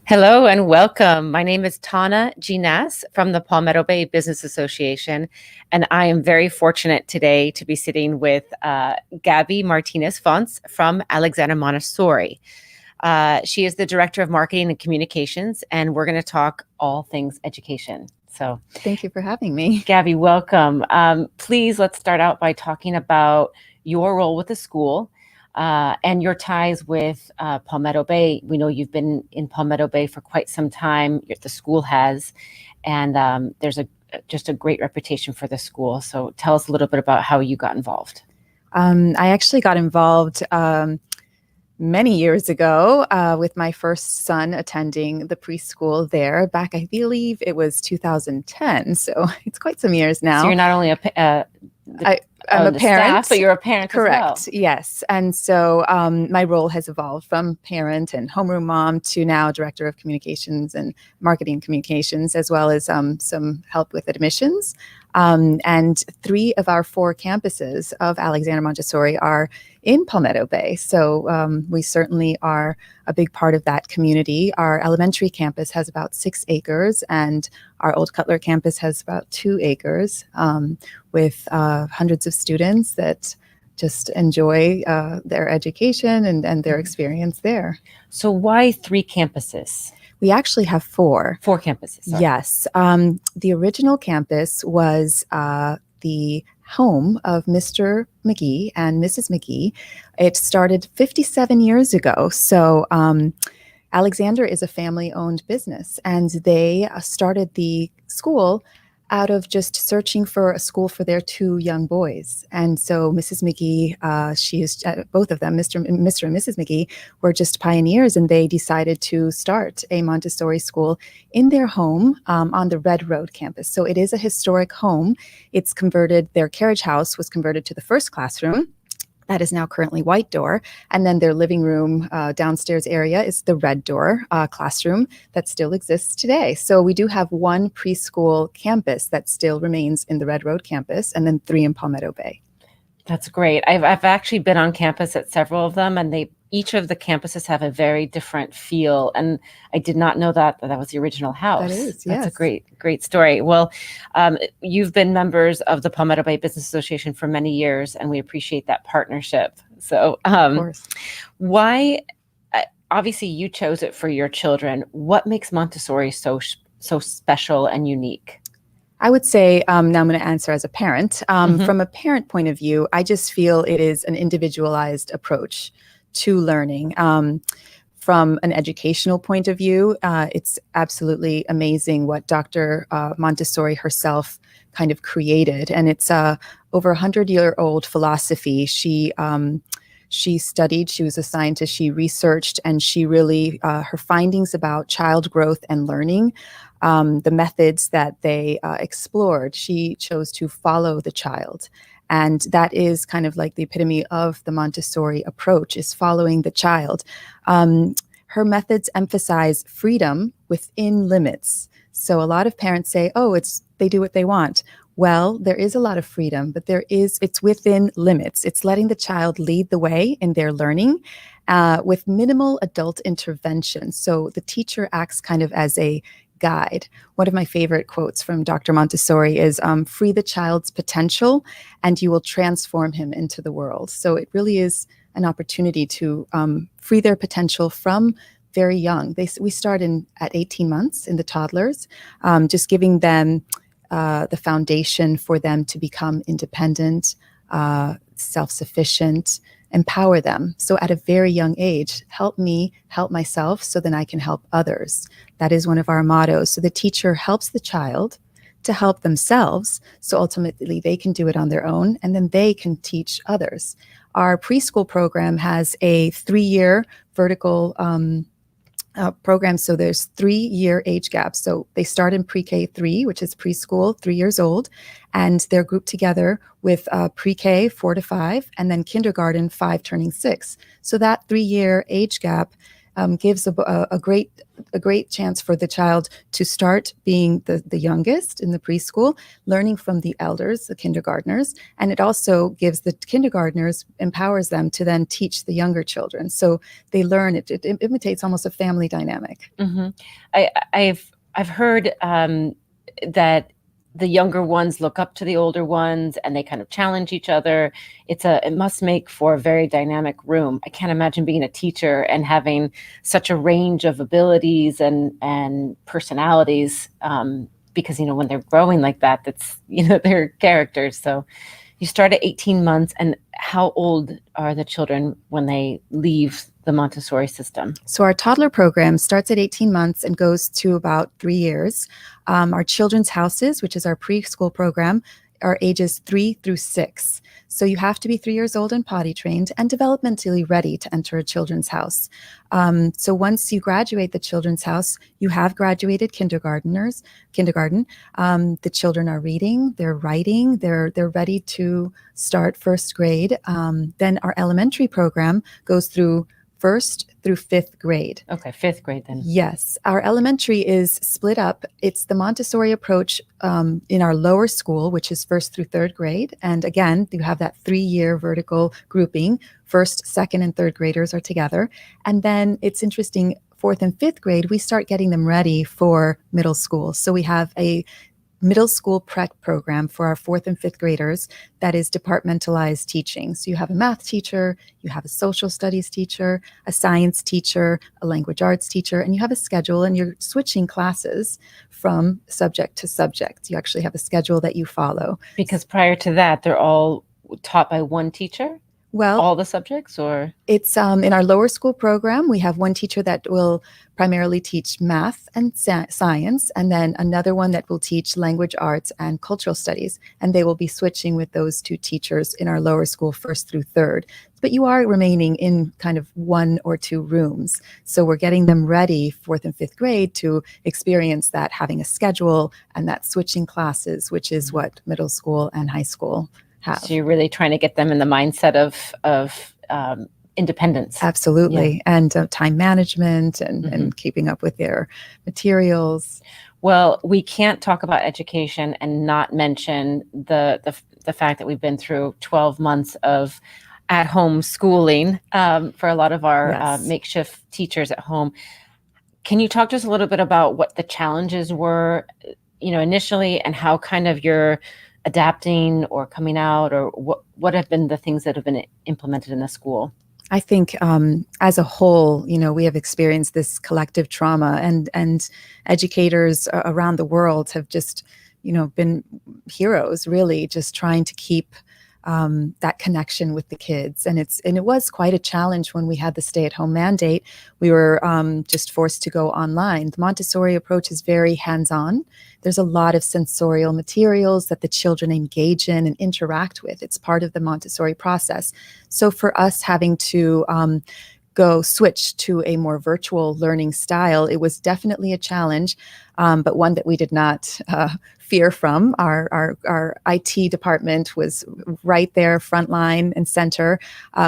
Hello and welcome. My name is Tana Llias from the Palmetto Bay Business Association, and I am very fortunate today to be sitting with Gabby Martinez-Fonts from Alexander Montessori. She is the Director of Marketing and Communications, and we're going to talk all things education. So, Thank you for having me. Gabby, welcome. Please, let's start out by talking about your role with the school. And your ties with Palmetto Bay. We know you've been in Palmetto Bay for quite some time. The school has, and there's just a great reputation for the school. So tell us a little bit about how you got involved. I actually got involved many years ago with my first son attending the preschool there back, I believe it was 2010. So it's quite some years now. So you're not only I'm a parent, staff, but you're a parent. Correct. As well. Yes. And so my role has evolved from parent and homeroom mom to now director of communications and marketing communications, as well as some help with admissions. And 3 of our 4 campuses of Alexander Montessori are in Palmetto Bay. So we certainly are a big part of that community. Our elementary campus has about 6 acres, and our Old Cutler campus has about 2 acres, with hundreds of students that just enjoy their education and their experience there. So why 3 campuses? We actually have 4. 4 campuses. Sorry. Yes. The original campus was the home of Mr. McGee and Mrs. McGee. It started 57 years ago. So Alexander is a family-owned business, and they started the school out of just searching for a school for their 2 young boys. And so Mrs. McGee, she is both of them, Mr. and Mrs. McGee, were just pioneers, and they decided to start a Montessori school in their home on the Red Road campus. So it is a historic home. It's converted, their carriage house was converted to the first classroom. That is now currently White Door. And then their living room downstairs area is the Red Door classroom that still exists today. So we do have 1 preschool campus that still remains in the Red Road campus, and then 3 in Palmetto Bay. That's great. I've actually been on campus at several of them, and each of the campuses have a very different feel. And I did not know that was the original house. That is, yes. That's a great story. Well, you've been members of the Palmetto Bay Business Association for many years, and we appreciate that partnership. So of course. Why, obviously you chose it for your children. What makes Montessori so special and unique? I would say, now I'm going to answer as a parent. From a parent point of view, I just feel it is an individualized approach to learning. From an educational point of view, it's absolutely amazing what Dr. Montessori herself kind of created. And it's over 100-year-old philosophy. She studied, she was a scientist, she researched, and she really, her findings about child growth and learning, the methods that they explored, she chose to follow the child. And that is kind of like the epitome of the Montessori approach, is following the child. Her methods emphasize freedom within limits. So a lot of parents say, oh, they do what they want. Well, there is a lot of freedom, but it's within limits. It's letting the child lead the way in their learning with minimal adult intervention. So the teacher acts kind of as a guide. One of my favorite quotes from Dr. Montessori is, free the child's potential and you will transform him into the world. So it really is an opportunity to free their potential from very young. We start at 18 months in the toddlers, just giving them the foundation for them to become independent, self-sufficient, empower them. So at a very young age, help me help myself so then I can help others. That is one of our mottos. So the teacher helps the child to help themselves, so ultimately they can do it on their own, and then they can teach others. Our preschool program has a 3-year vertical program. So there's 3-year age gaps. So they start in pre-K 3, which is preschool, 3 years old, and they're grouped together with pre-K 4 to 5, and then kindergarten 5 turning 6. So that 3-year age gap gives a great chance for the child to start being the youngest in the preschool, learning from the elders, the kindergartners, and it also gives the kindergartners, empowers them to then teach the younger children. So they learn, it imitates almost a family dynamic. Mm-hmm. I've heard that the younger ones look up to the older ones and they kind of challenge each other. It must make for a very dynamic room. I can't imagine being a teacher and having such a range of abilities and personalities, because, when they're growing like that, that's, their characters. So you start at 18 months, and how old are the children when they leave the Montessori system? So our toddler program starts at 18 months and goes to about 3 years. Our children's houses, which is our preschool program, are ages 3 through 6. So you have to be 3 years old and potty trained and developmentally ready to enter a children's house. So once you graduate the children's house, you have graduated kindergarten. The children are reading, they're writing, they're ready to start first grade. Then our elementary program goes through first through fifth grade. Okay, fifth grade then. Yes. Our elementary is split up. It's the Montessori approach in our lower school, which is first through third grade. And again, you have that 3-year vertical grouping. First, second, and third graders are together. And then it's interesting, fourth and fifth grade, we start getting them ready for middle school. So we have a middle school prep program for our fourth and fifth graders that is departmentalized teaching. So you have a math teacher, you have a social studies teacher, a science teacher, a language arts teacher, and you have a schedule, and you're switching classes from subject to subject. You actually have a schedule that you follow. Because prior to that, they're all taught by one teacher? Well, all the subjects, or? It's in our lower school program, we have one teacher that will primarily teach math and science, and then another one that will teach language arts and cultural studies. And they will be switching with those two teachers in our lower school, first through third. But you are remaining in kind of 1 or 2 rooms. So we're getting them ready, fourth and fifth grade, to experience that, having a schedule and that switching classes, which is what middle school and high school have. So you're really trying to get them in the mindset of independence. Absolutely. Yeah. And time management and keeping up with their materials. Well, we can't talk about education and not mention the fact that we've been through 12 months of at-home schooling for a lot of our makeshift teachers at home. Can you talk to us a little bit about what the challenges were, initially, and how kind of you're adapting or coming out, or what have been the things that have been implemented in the school? I think as a whole, we have experienced this collective trauma, and educators around the world have just, been heroes, really, just trying to keep that connection with the kids. And it was quite a challenge when we had the stay-at-home mandate. We were just forced to go online. The Montessori approach is very hands-on. There's a lot of sensorial materials that the children engage in and interact with. It's part of the Montessori process. So for us having to switch to a more virtual learning style, it was definitely a challenge, but one that we did not fear from. Our IT department was right there, frontline and center.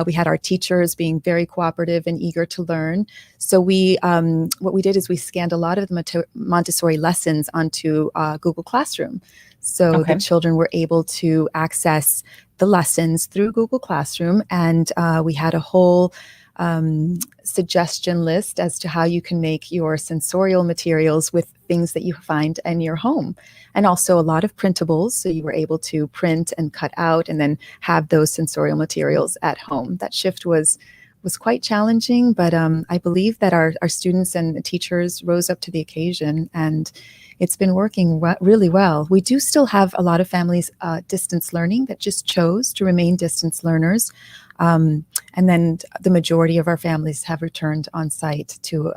We had our teachers being very cooperative and eager to learn. So what we did is we scanned a lot of the Montessori lessons onto Google Classroom. So the children were able to access the lessons through Google Classroom, and we had a whole suggestion list as to how you can make your sensorial materials with things that you find in your home, and also a lot of printables. So you were able to print and cut out and then have those sensorial materials at home. That shift was quite challenging, but I believe that our students and teachers rose up to the occasion, and it's been working really well. We do still have a lot of families distance learning that just chose to remain distance learners. And then the majority of our families have returned on site to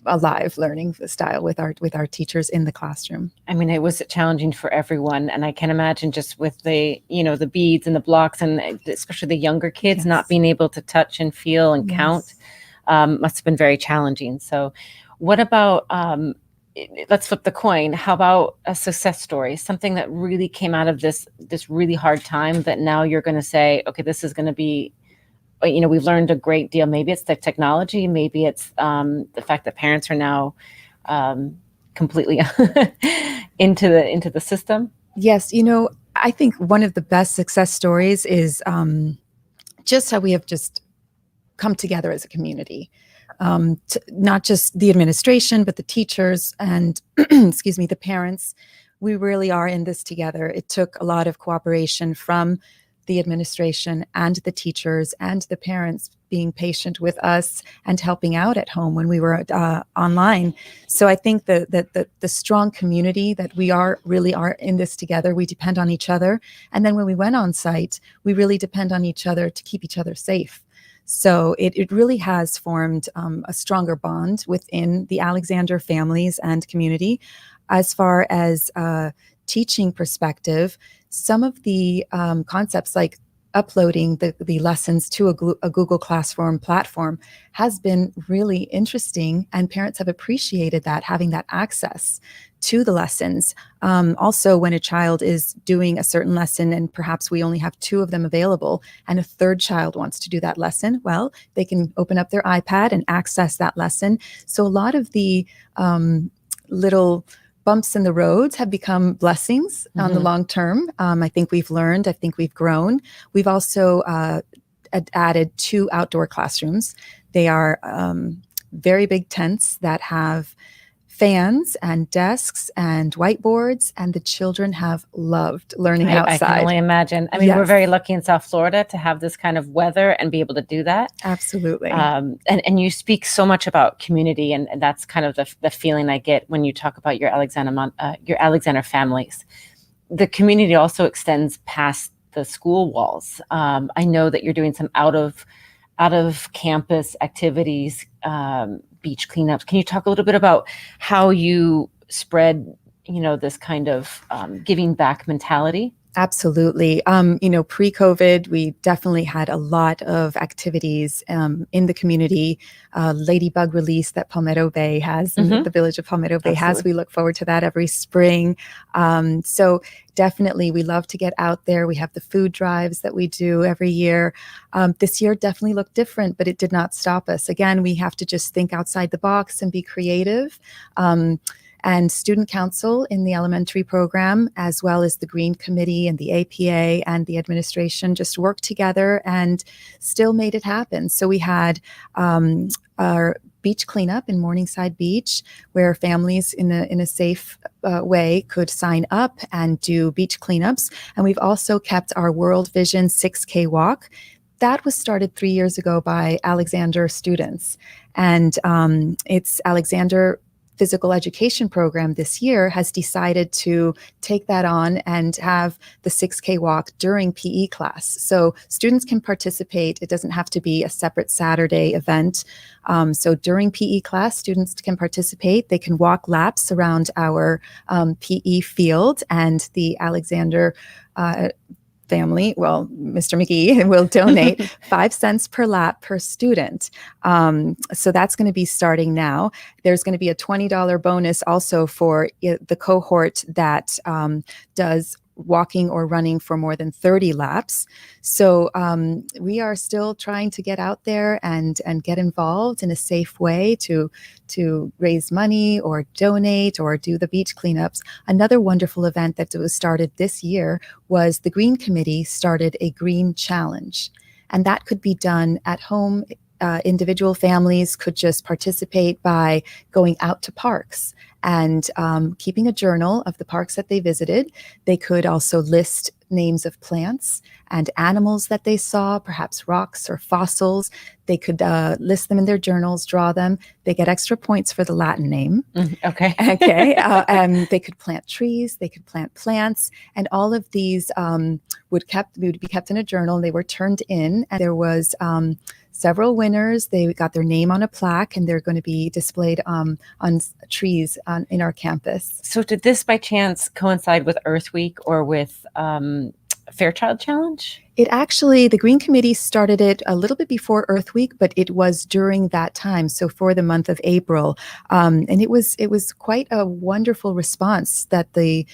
a live learning style with our teachers in the classroom. I mean, it was challenging for everyone, and I can imagine just with the the beads and the blocks, and especially the younger kids not being able to touch and feel and count must have been very challenging. So, what about? Let's flip the coin. How about a success story? Something that really came out of this really hard time that now you're going to say, okay, this is going to be we've learned a great deal. Maybe it's the technology, maybe it's the fact that parents are now completely into the system. Yes, I think one of the best success stories is just how we have just come together as a community. Not just the administration, but the teachers and, excuse me, the parents. We really are in this together. It took a lot of cooperation from the administration and the teachers and the parents being patient with us and helping out at home when we were online. So I think that the strong community that we really are in this together. We depend on each other. And then when we went on site, we really depend on each other to keep each other safe. So it really has formed a stronger bond within the Alexander families and community. As far as teaching perspective, some of the concepts like uploading the lessons to a Google Classroom platform has been really interesting, and parents have appreciated that, having that access to the lessons. Also, when a child is doing a certain lesson and perhaps we only have 2 of them available and a third child wants to do that lesson, well, they can open up their iPad and access that lesson. So a lot of the little bumps in the roads have become blessings on the long term. I think we've learned, I think we've grown. We've also added 2 outdoor classrooms. They are very big tents that have fans and desks and whiteboards, and the children have loved learning outside. I can only imagine. I mean, Yes. We're very lucky in South Florida to have this kind of weather and be able to do that. Absolutely. And you speak so much about community, and that's kind of the feeling I get when you talk about your Alexander families. The community also extends past the school walls. I know that you're doing some out of campus activities, beach cleanups. Can you talk a little bit about how you spread, this kind of giving back mentality? Absolutely. Pre-COVID, we definitely had a lot of activities in the community. Ladybug release that Palmetto Bay has, and the village of Palmetto Bay has. We look forward to that every spring. So definitely, we love to get out there. We have the food drives that we do every year. This year definitely looked different, but it did not stop us. Again, we have to just think outside the box and be creative. And student council in the elementary program, as well as the Green Committee and the APA and the administration, just worked together and still made it happen. So we had our beach cleanup in Morningside Beach, where families in a safe way could sign up and do beach cleanups. And we've also kept our World Vision 6K walk. That was started 3 years ago by Alexander students. And it's Alexander Physical Education Program this year has decided to take that on and have the 6K walk during PE class. So students can participate. It doesn't have to be a separate Saturday event. So during PE class, students can participate. They can walk laps around our PE field, and the Alexander family, well, Mr. McGee will donate 5 cents per lap per student. So that's going to be starting now. There's going to be a $20 bonus also for the cohort that does walking or running for more than 30 laps. So we are still trying to get out there and get involved in a safe way to raise money or donate or do the beach cleanups. Another wonderful event that was started this year was the Green Committee started a Green Challenge, and that could be done at home. Individual families could just participate by going out to parks and keeping a journal of the parks that they visited. They could also list names of plants and animals that they saw, perhaps rocks or fossils. They could list them in their journals, draw them. They get extra points for the Latin name. Okay. Okay. And they could plant trees. They could plant plants. And all of these would be kept in a journal. And they were turned in. And there was several winners. They got their name on a plaque, and they're going to be displayed on trees in our campus. So did this by chance coincide with Earth Week or with Fairchild Challenge? It actually, the Green Committee started it a little bit before Earth Week, but it was during that time. So for the month of April, and it was quite a wonderful response that the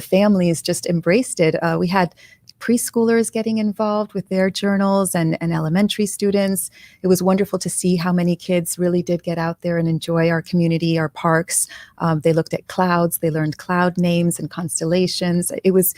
families just embraced it. We had preschoolers getting involved with their journals and elementary students. It was wonderful to see how many kids really did get out there and enjoy our community, our parks. They looked at clouds, they learned cloud names and constellations. It was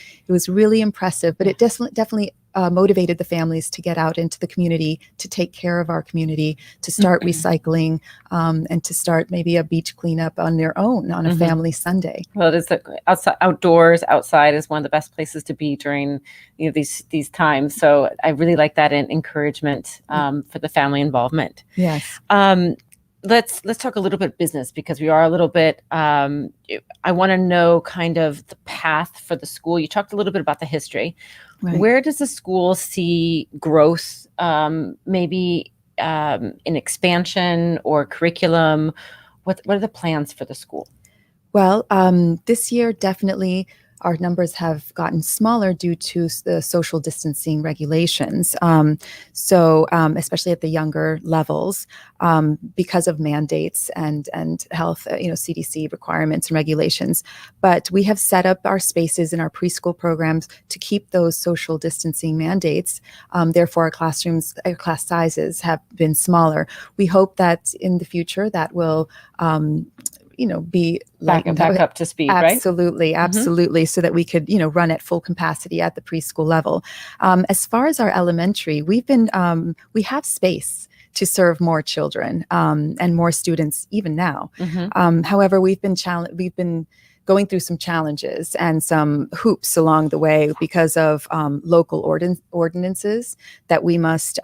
really impressive, but it definitely motivated the families to get out into the community, to take care of our community, to start recycling, and to start maybe a beach cleanup on their own on a family Sunday. Well, it is outside is one of the best places to be during these times. So I really like that encouragement for the family involvement. Yes. Let's talk a little bit business, because we are a little bit, I want to know kind of the path for the school. You talked a little bit about the history. Right. Where does the school see growth, maybe in expansion or curriculum? What are the plans for the school? Well, this year, definitely our numbers have gotten smaller due to the social distancing regulations. So especially at the younger levels, because of mandates and health, CDC requirements and regulations. But we have set up our spaces in our preschool programs to keep those social distancing mandates. Therefore, our class sizes have been smaller. We hope that in the future that will be back up to speed, absolutely, right? Absolutely, so that we could, run at full capacity at the preschool level. As far as our elementary, we have space to serve more children and more students even now. However, we've been going through some challenges and some hoops along the way because of local ordinances that we must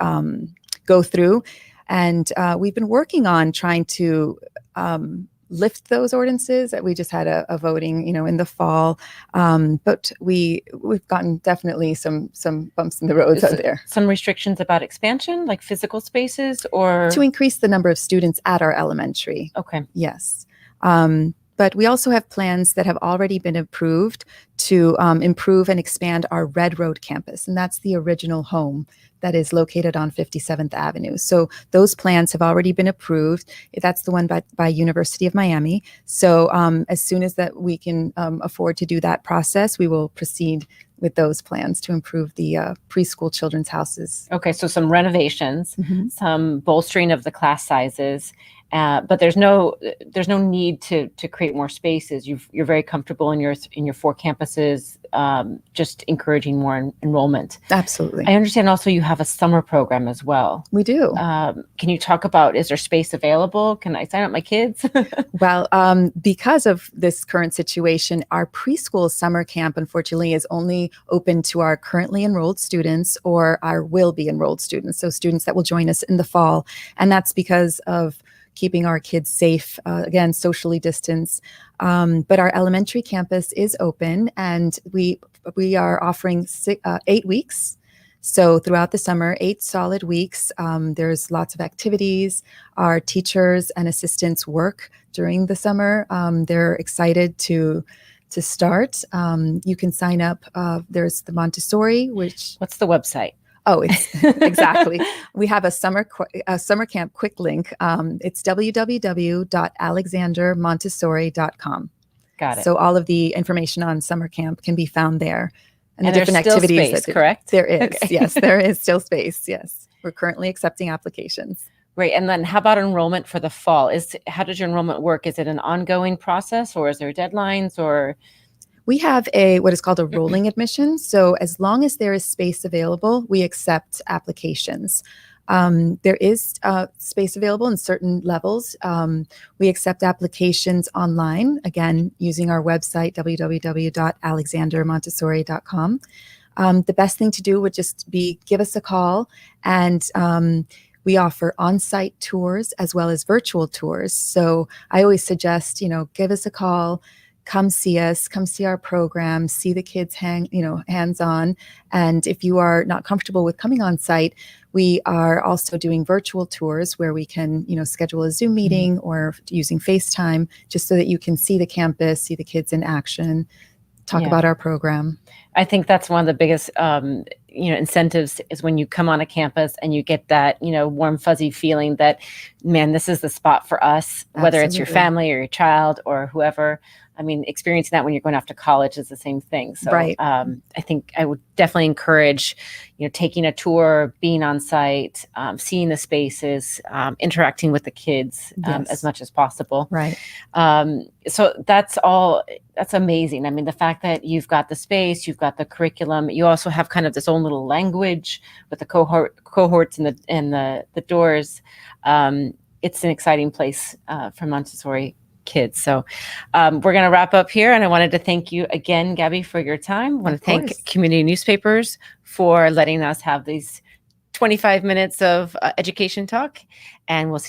go through, and we've been working on trying to lift those ordinances. That we just had a voting, in the fall, but we've gotten definitely some bumps in the roads out there. Some restrictions about expansion, like physical spaces, or to increase the number of students at our elementary. Okay. Yes. But we also have plans that have already been approved to improve and expand our Red Road campus, and that's the original home that is located on 57th Avenue. So those plans have already been approved. That's the one by University of Miami. So as soon as that we can afford to do that process, we will proceed with those plans to improve the preschool children's houses. Okay, so some renovations, some bolstering of the class sizes, but there's no need to create more spaces. You're very comfortable in your 4 campuses, just encouraging more enrollment. Absolutely. I understand also you have a summer program as well. We do. Can you talk about, is there space available? Can I sign up my kids? Well, because of this current situation, our preschool summer camp, unfortunately, is only open to our currently enrolled students or our will be enrolled students. So students that will join us in the fall. And that's because of keeping our kids safe, again, socially distanced. But our elementary campus is open, and we are offering 8 weeks. So throughout the summer, 8 solid weeks. There's lots of activities. Our teachers and assistants work during the summer. They're excited to start. You can sign up. There's the Montessori, What's the website? Oh, it's exactly. We have a summer camp quick link. It's www.alexandermontessori.com. Got it. So all of the information on summer camp can be found there. And the different activities. Space, correct? There is. Okay. Yes, there is still space. Yes. We're currently accepting applications. Great. And then how about enrollment for the fall? How does your enrollment work? Is it an ongoing process, or is there deadlines, or? We have what is called a rolling admission. So as long as there is space available, we accept applications. There is space available in certain levels. We accept applications online, again, using our website, www.alexandermontessori.com. The best thing to do would just be give us a call, and we offer on-site tours as well as virtual tours. So I always suggest, give us a call. Come see us, come see our program, see the kids hands-on. And if you are not comfortable with coming on site, we are also doing virtual tours where we can, schedule a Zoom meeting or using FaceTime, just so that you can see the campus, see the kids in action, talk about our program. I think that's one of the biggest, incentives is when you come on a campus and you get that, warm, fuzzy feeling that, man, this is the spot for us, whether it's your Absolutely. family or your child or whoever. I mean, experiencing that when you're going off to college is the same thing. So Right. I think I would definitely encourage, taking a tour, being on site, seeing the spaces, interacting with the kids Yes. as much as possible. Right. So that's amazing. I mean, the fact that you've got the space, you've got the curriculum, you also have kind of this own little language with the cohorts and the doors. It's an exciting place for Montessori kids. So we're going to wrap up here. And I wanted to thank you again, Gabby, for your time. I want to thank community newspapers for letting us have these 25 minutes of education talk. And we'll see you.